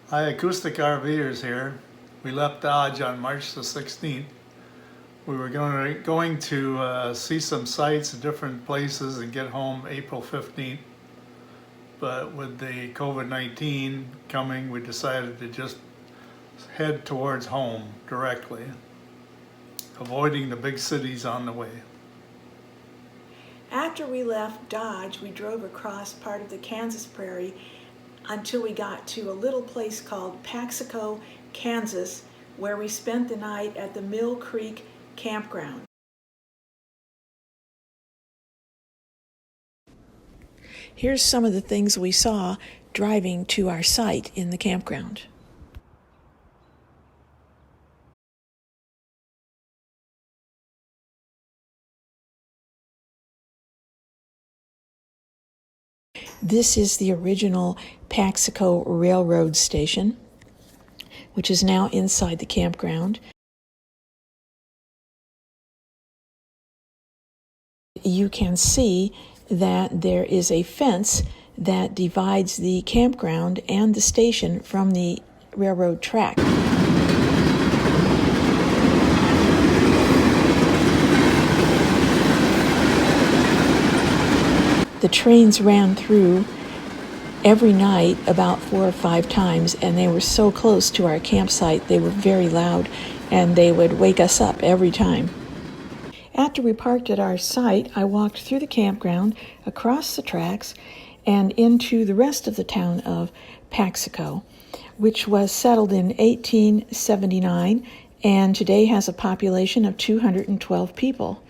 Hi, Acoustic RVers here. We left Dodge on March the 16th. We were going to see some sights at different places and get home April 15th. But with the COVID-19 coming, we decided to just head towards home directly, avoiding the big cities on the way. After we left Dodge, we drove across part of the Kansas prairie until we got to a little place called Paxico, Kansas, where we spent the night at the Mill Creek Campground. Here's some of the things we saw driving to our site in the campground. This is the original Paxico Railroad Station, which is now inside the campground. You can see that there is a fence that divides the campground and the station from the railroad track. The trains ran through every night about 4 or 5 times, and they were so close to our campsite, they were very loud, and they would wake us up every time. After we parked at our site, I walked through the campground, across the tracks, and into the rest of the town of Paxico, which was settled in 1879 and today has a population of 212 people.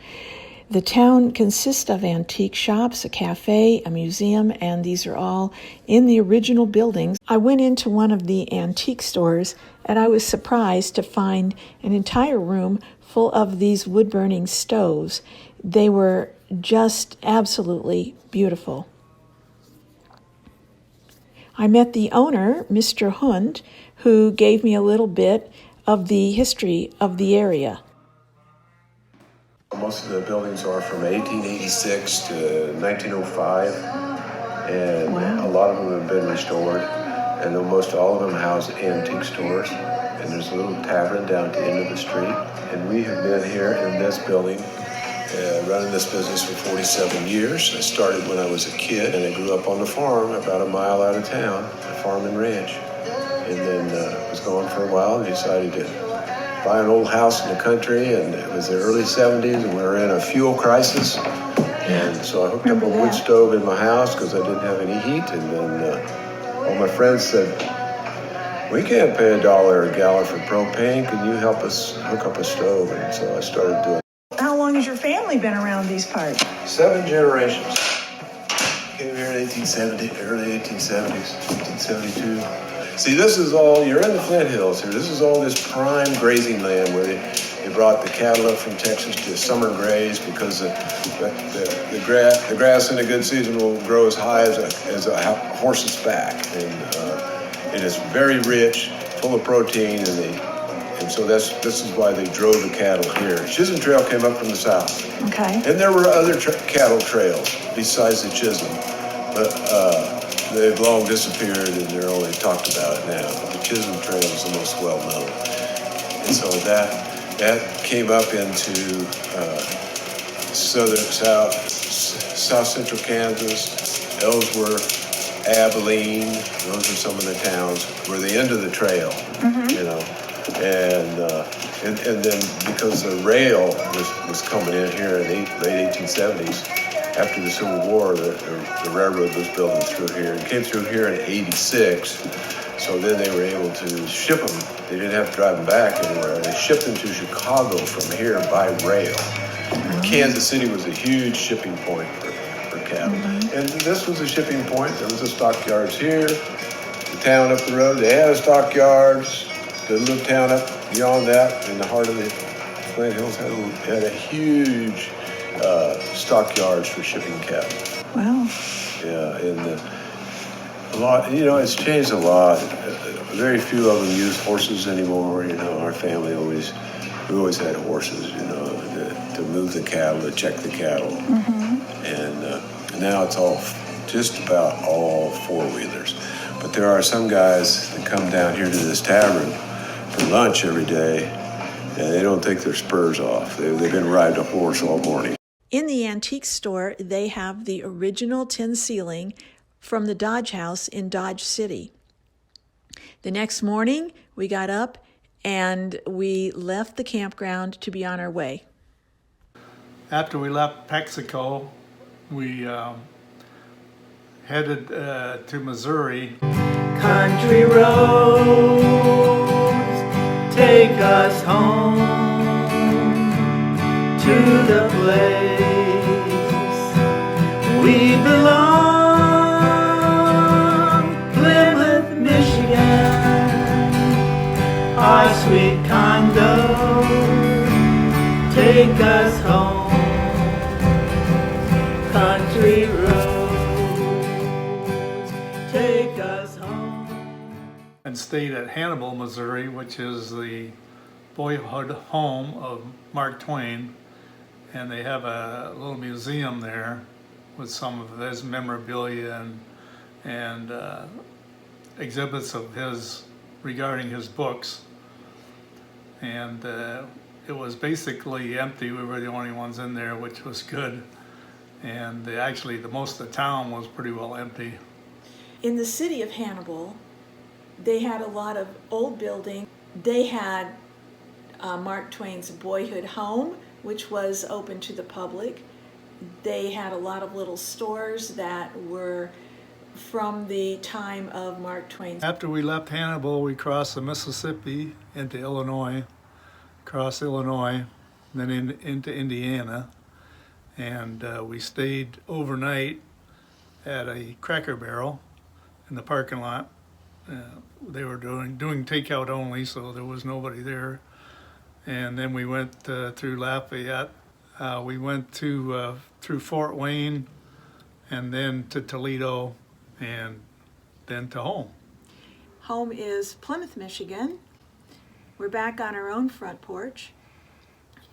The town consists of antique shops, a cafe, a museum, and these are all in the original buildings. I went into one of the antique stores, and I was surprised to find an entire room full of these wood-burning stoves. They were just absolutely beautiful. I met the owner, Mr. Hund, who gave me a little bit of the history of the area. Most of the buildings are from 1886 to 1905, and Wow. A lot of them have been restored, and almost all of them house antique stores. And there's a little tavern down at the end of the street, and we have been here in this building running this business for 47 years. I started when I was a kid, and I grew up on the farm about a mile out of town, a farm and ranch, and then was gone for a while and decided to buy an old house in the country, and it was the early 70s, and we were in a fuel crisis, and so I hooked up a wood stove in my house because I didn't have any heat, and then all my friends said, "We can't pay $1 a gallon for propane, can you help us hook up a stove?" And so I started doing it. How long has your family been around these parts? 7 generations. Came here in 1870, early 1870s, 1872. See, this is all, you're in the Flint Hills here. This is all this prime grazing land where they brought the cattle up from Texas to summer graze because the grass in a good season will grow as high as a horse's back. And it is very rich, full of protein, and so this is why they drove the cattle here. Chisholm Trail came up from the south. Okay. And there were other cattle trails besides the Chisholm, but they've long disappeared and they're only talked about now. The Chisholm Trail is the most well known. And so that came up into south central Kansas, Ellsworth, Abilene. Those are some of the towns were the end of the trail, you know. And then because the rail was coming in here in the late 1870s, after the Civil War, the railroad was building through here. It came through here in 86, so then they were able to ship them. They didn't have to drive them back anywhere. They shipped them to Chicago from here by rail. Kansas City was a huge shipping point for cattle. And this was a shipping point. There was a stockyards here. The town up the road, they had a stockyards. The little town up beyond that, in the heart of the Flint Hills, had a huge stockyards for shipping cattle. Wow. Yeah, and a lot, it's changed a lot. Very few of them use horses anymore. Our family we always had horses, to move the cattle, to check the cattle. And now it's just about all four-wheelers. But there are some guys that come down here to this tavern for lunch every day, and they don't take their spurs off. They've been riding a horse all morning. In the antique store, they have the original tin ceiling from the Dodge House in Dodge City. The next morning, we got up and we left the campground to be on our way. After we left Paxico, we headed to Missouri. Country roads take us home to the place we belong. Plymouth, Michigan, our sweet condo, take us home. Country roads take us home. And stayed at Hannibal, Missouri, which is the boyhood home of Mark Twain. And they have a little museum there with some of his memorabilia and exhibits of his regarding his books. And it was basically empty. We were the only ones in there, which was good. And actually, the most of the town was pretty well empty. In the city of Hannibal, they had a lot of old buildings. They had Mark Twain's boyhood home, which was open to the public. They had a lot of little stores that were from the time of Mark Twain. After we left Hannibal, we crossed the Mississippi into Illinois, across Illinois, then into Indiana. And we stayed overnight at a Cracker Barrel in the parking lot. They were doing takeout only, so there was nobody there. And then we went through Lafayette. We went through Fort Wayne, and then to Toledo, and then to home. Home is Plymouth, Michigan. We're back on our own front porch.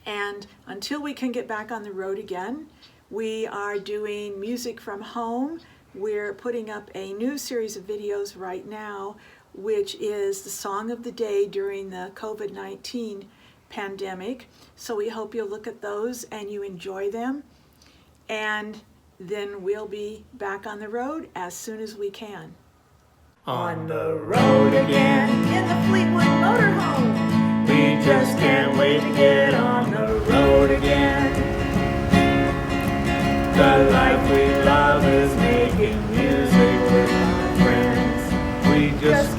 And until we can get back on the road again, we are doing music from home. We're putting up a new series of videos right now, which is the song of the day during the COVID-19 pandemic. So we hope you'll look at those and you enjoy them. And then we'll be back on the road as soon as we can. On the road again In the Fleetwood motorhome. we just can't wait to get on the road again. The life we love is making music with our friends. We just